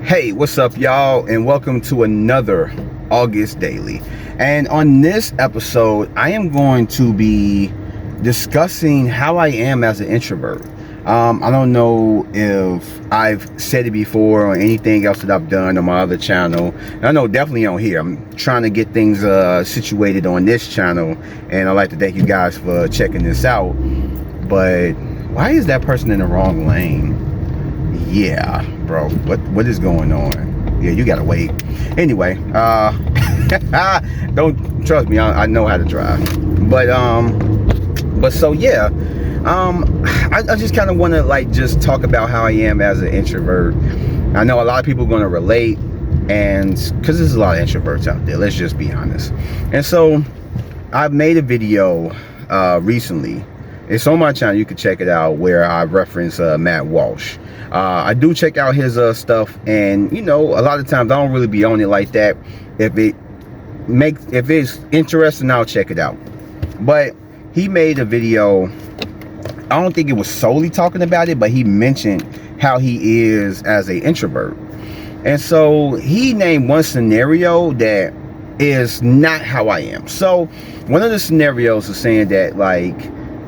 Hey, what's up, y'all, and welcome to another August Daily. And on this episode, I am going to be discussing how I am as an introvert. I don't know if I've said it before or anything else that I've done on my other channel. And I know definitely on here. I'm trying to get things situated on this channel, and I'd like to thank you guys for checking this out. But why is that person in the wrong lane? Yeah, bro, what is going on? Yeah, you gotta wait. Anyway, don't trust me, I know how to drive. But so yeah, I just kind of want to just talk about how I am as an introvert. I know a lot of people are going to relate, and because there's a lot of introverts out there, let's just be honest. And so I've made a video recently. It's on my channel, you can check it out, where I reference Matt Walsh. I do check out his stuff, and you know, a lot of times I don't really be on it like that. If it's interesting, I'll check it out. But he made a video, I don't think it was solely talking about it, but he mentioned how he is as an introvert. And so he named one scenario that is not how I am. So one of the scenarios is saying that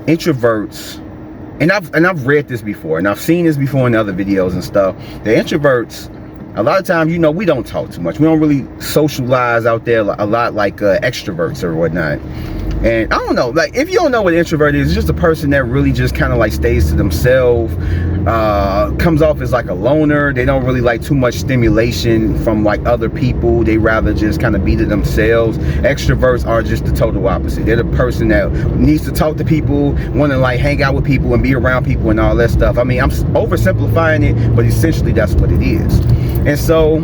introverts, and I've read this before, and I've seen this before in other videos and stuff. The introverts, a lot of times, you know, we don't talk too much. We don't really socialize out there a lot like extroverts or whatnot. And I don't know, if you don't know what an introvert is, it's just a person that really just kind of stays to themselves, comes off as like a loner. They don't really like too much stimulation from other people. They rather just kind of be to themselves. Extroverts are just the total opposite. They're the person that needs to talk to people, want to hang out with people and be around people and all that stuff. I mean, I'm oversimplifying it, but essentially that's what it is. And so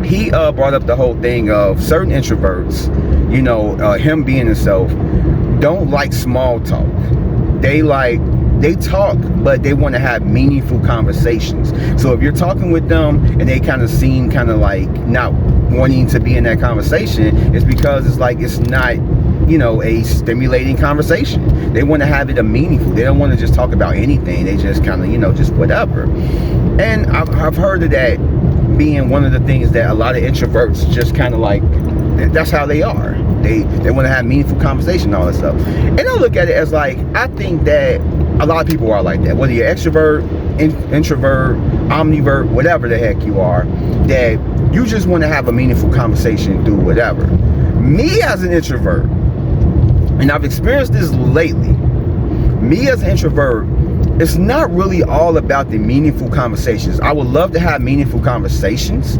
he brought up the whole thing of certain introverts, you know, him being himself, don't like small talk. They talk, but they want to have meaningful conversations. So if you're talking with them and they kind of seem not wanting to be in that conversation, it's because it's not, you know, a stimulating conversation. They want to have it a meaningful. They don't want to just talk about anything. They just kind of, you know, just whatever. And I've heard of that being one of the things that a lot of introverts just kind of that's how they are. They want to have meaningful conversation and all that stuff. And I look at it as I think that a lot of people are like that. Whether you're extrovert, introvert, omnivert, whatever the heck you are, that you just want to have a meaningful conversation through whatever. Me as an introvert, and I've experienced this lately, me as an introvert, it's not really all about the meaningful conversations. I would love to have meaningful conversations,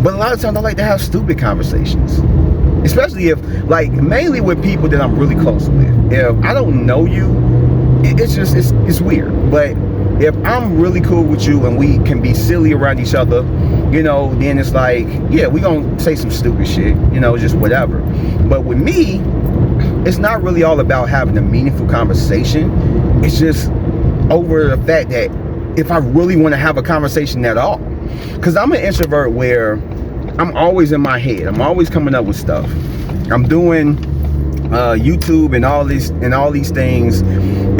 but a lot of times I like to have stupid conversations. Especially if, mainly with people that I'm really close with. If I don't know you, it's weird. But if I'm really cool with you and we can be silly around each other, you know, then it's yeah, we gonna say some stupid shit, you know, just whatever. But with me, it's not really all about having a meaningful conversation. It's just over the fact that if I really want to have a conversation at all. Because I'm an introvert where I'm always in my head. I'm always coming up with stuff. I'm doing YouTube and all these things,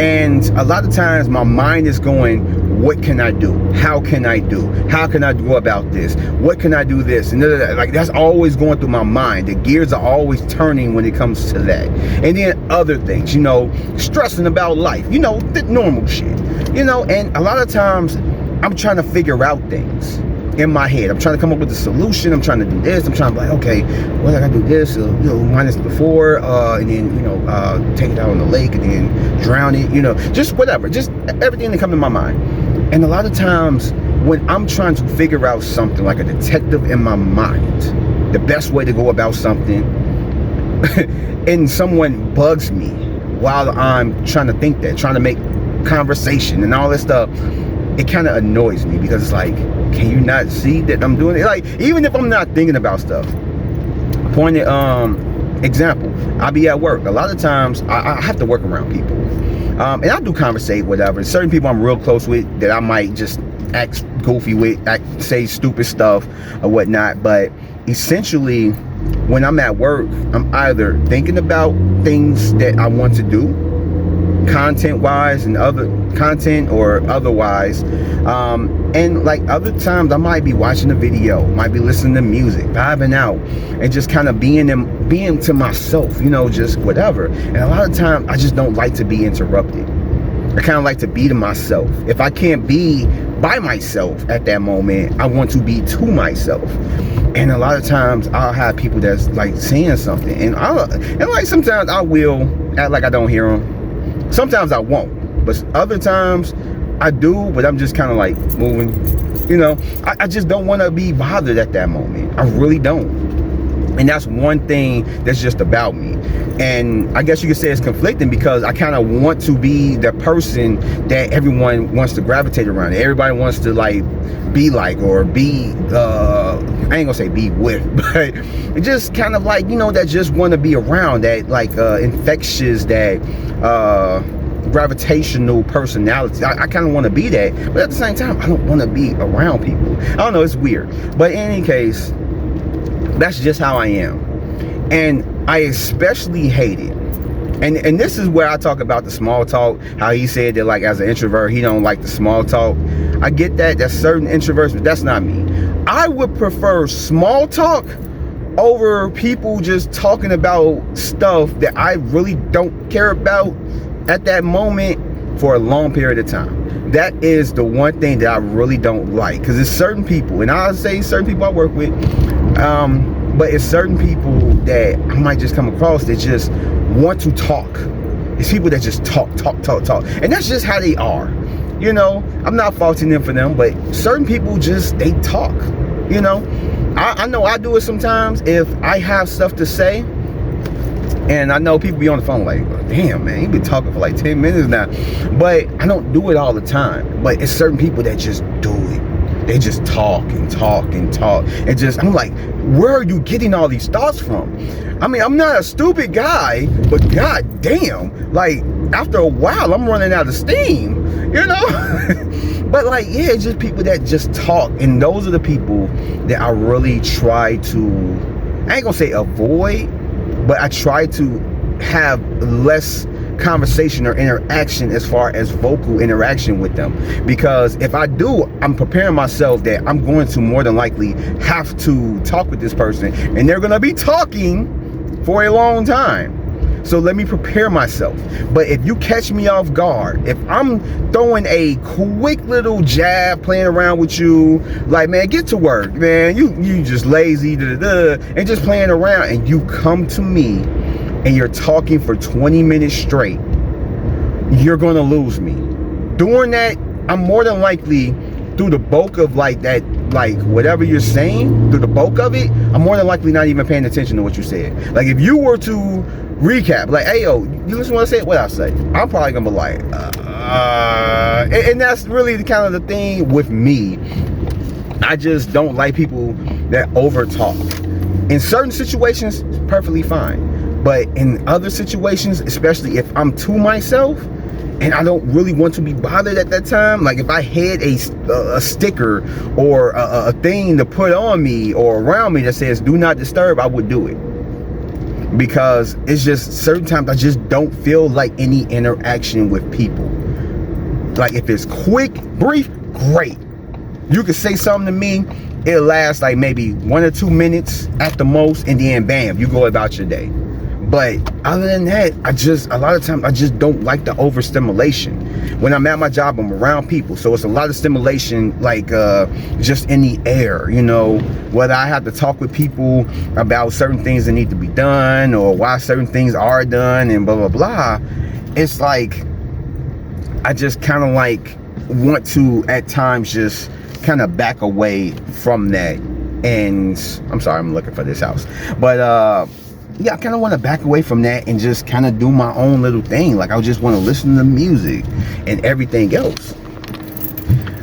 and a lot of times my mind is going, what can I do? How can I do? How can I go about this? What can I do this? And that's always going through my mind. The gears are always turning when it comes to that. And then other things, you know, stressing about life, you know, the normal shit, you know. And a lot of times I'm trying to figure out things in my head. I'm trying to come up with a solution. I'm trying to do this. I'm trying to be okay, well, I gotta do this, you know, minus before, and then, you know, take it out on the lake and then drown it, you know, just whatever, just everything that comes in my mind. And a lot of times when I'm trying to figure out something, like a detective in my mind, the best way to go about something, and someone bugs me while I'm trying to think that, trying to make conversation and all this stuff, it kind of annoys me, because it's can you not see that I'm doing it? Even if I'm not thinking about stuff. Pointed example, I'll be at work. A lot of times I have to work around people, and I do conversate, whatever. Certain people I'm real close with that I might just act goofy with, say stupid stuff or whatnot. But essentially, when I'm at work, I'm either thinking about things that I want to do, content wise and other content or otherwise. And like other times I might be watching a video, might be listening to music, vibing out, and just kind of being to myself, you know, just whatever. And a lot of times I just don't like to be interrupted. I kind of like to be to myself. If I can't be by myself at that moment, I want to be to myself. And a lot of times I'll have people that's like saying something, and like sometimes I will act like I don't hear them. Sometimes I won't, but other times I do, but I'm just kind of like moving, you know. I just don't want to be bothered at that moment. I really don't. And that's one thing that's just about me. And I guess you could say it's conflicting, because I kind of want to be the person that everyone wants to gravitate around. Everybody wants to like be like, or be, I ain't gonna say be with, but just kind of like, you know, that just want to be around, that like infectious, that gravitational personality. I kind of want to be that, but at the same time I don't want to be around people. I don't know, it's weird. But in any case, that's just how I am. And I especially hate it. And this is where I talk about the small talk, how he said that like as an introvert he don't like the small talk. I get that, that's certain introverts, but that's not me. I would prefer small talk over people just talking about stuff that I really don't care about at that moment for a long period of time. That is the one thing that I really don't like, because it's certain people, and I'll say certain people I work with, but it's certain people that I might just come across that just want to talk. It's people that just talk, and that's just how they are. You know, I'm not faulting them for them, but certain people just, they talk. You know, I know I do it sometimes if I have stuff to say, and I know people be on the phone like, damn man, you been talking for like 10 minutes now. But I don't do it all the time. But it's certain people that just do it. They just talk and talk and talk, and just, I'm like, where are you getting all these thoughts from? I mean, I'm not a stupid guy, but god damn, like after a while I'm running out of steam, you know. But like, yeah, it's just people that just talk, and those are the people that I really try to, I ain't gonna say avoid, but I try to have less conversation or interaction as far as vocal interaction with them. Because if I do, I'm preparing myself that I'm going to more than likely have to talk with this person, and they're gonna be talking for a long time. So let me prepare myself. But if you catch me off guard, if I'm throwing a quick little jab, playing around with you, like, man, get to work, man, you just lazy, and just playing around, and you come to me and you're talking for 20 minutes straight, you're gonna lose me. During that, I'm more than likely, through the bulk of like that, like whatever you're saying, through the bulk of it, I'm more than likely not even paying attention to what you said. Like if you were to recap, like, hey yo, you listen to what I said, what I say, I'm probably gonna be like, and that's really the kind of the thing with me. I just don't like people that over talk. In certain situations, perfectly fine. But in other situations, especially if I'm to myself and I don't really want to be bothered at that time, like if I had a sticker or a thing to put on me or around me that says do not disturb, I would do it. Because it's just certain times I just don't feel like any interaction with people. Like if it's quick, brief, great. You can say something to me, it'll last like maybe 1 or 2 minutes at the most, and then bam, you go about your day. But other than that, a lot of times I just don't like the overstimulation. When I'm at my job, I'm around people, so it's a lot of stimulation, like just in the air, you know, whether I have to talk with people about certain things that need to be done or why certain things are done and blah blah blah. It's like I just kind of like want to at times just kind of back away from that. And I'm sorry, I'm looking for this house, but yeah, I kind of want to back away from that and just kind of do my own little thing. Like I just want to listen to music and everything else.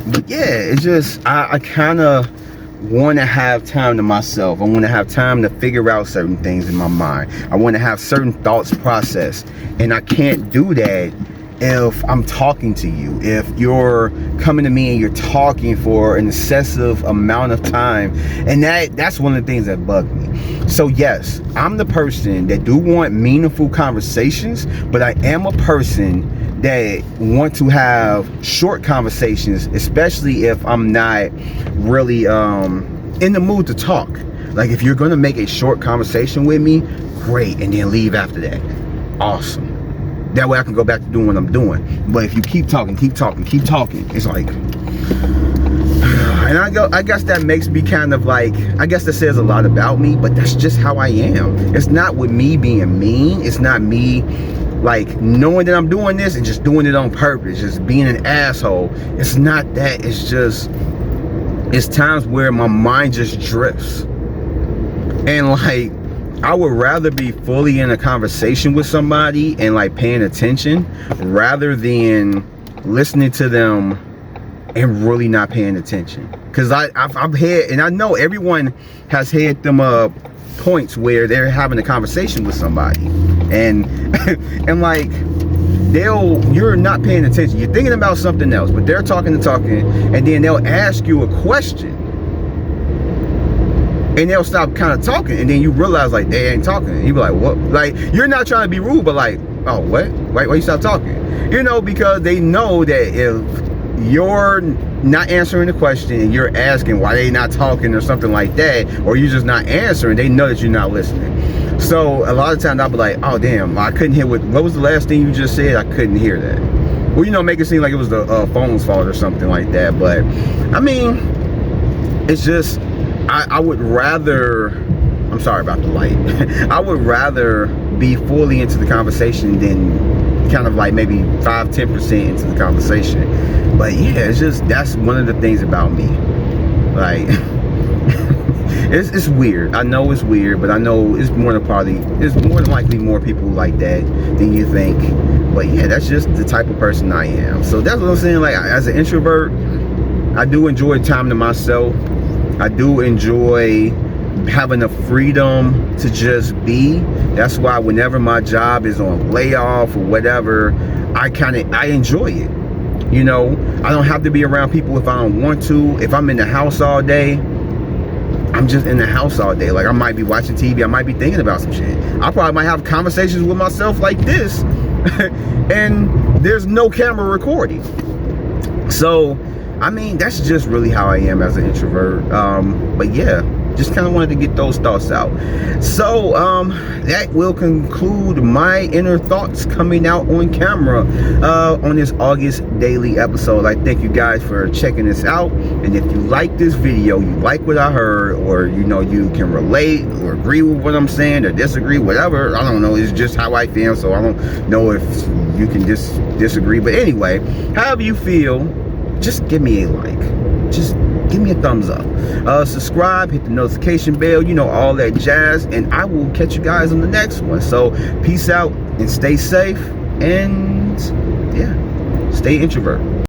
But yeah, it's just I kind of want to have time to myself. I want to have time to figure out certain things in my mind. I want to have certain thoughts processed, and I can't do that if I'm talking to you, if you're coming to me and you're talking for an excessive amount of time, and that's one of the things that bug me. So yes, I'm the person that do want meaningful conversations, but I am a person that want to have short conversations, especially if I'm not really in the mood to talk. Like, if you're gonna make a short conversation with me, great, and then leave after that, awesome. That way I can go back to doing what I'm doing. But if you keep talking, it's like, and I guess that makes me kind of like, I guess that says a lot about me, but that's just how I am. It's not with me being mean. It's not me like knowing that I'm doing this and just doing it on purpose, just being an asshole. It's not that. It's just, it's times where my mind just drifts. And like, I would rather be fully in a conversation with somebody and like paying attention rather than listening to them and really not paying attention. Because I've had, and I know everyone has had them points where they're having a conversation with somebody and and like you're not paying attention. You're thinking about something else, but they're talking, and then they'll ask you a question. And they'll stop kind of talking, and then you realize like they ain't talking. And you be like, what? Like, you're not trying to be rude, but like, oh, what? Why you stop talking? You know, because they know that if you're not answering the question and you're asking why they not talking or something like that, or you're just not answering, they know that you're not listening. So a lot of times I'll be like, oh damn, I couldn't hear what was the last thing you just said? I couldn't hear that. Well, you know, make it seem like it was the phone's fault or something like that. But I mean, it's just, I would rather, I'm sorry about the light. I would rather be fully into the conversation than kind of like maybe 5-10% into the conversation. But yeah, it's just, that's one of the things about me. Like, it's weird. I know it's weird, but I know it's more than likely more people like that than you think. But yeah, that's just the type of person I am. So that's what I'm saying. Like, as an introvert, I do enjoy time to myself. I do enjoy having the freedom to just be. That's why whenever my job is on layoff or whatever, I enjoy it. You know, I don't have to be around people if I don't want to. If I'm in the house all day, I'm just in the house all day. Like, I might be watching TV, I might be thinking about some shit. I probably might have conversations with myself like this and there's no camera recording. So I mean, that's just really how I am as an introvert. But yeah, just kind of wanted to get those thoughts out. So that will conclude my inner thoughts coming out on camera on this August daily episode. I thank you guys for checking this out. And if you like this video, you like what I heard, or you know, you can relate or agree with what I'm saying or disagree, whatever, I don't know, it's just how I feel. So I don't know if you can disagree, but anyway, however you feel, just give me a like, just give me a thumbs up, subscribe, hit the notification bell, you know, all that jazz, and I will catch you guys on the next one. So peace out and stay safe, and yeah, stay introvert.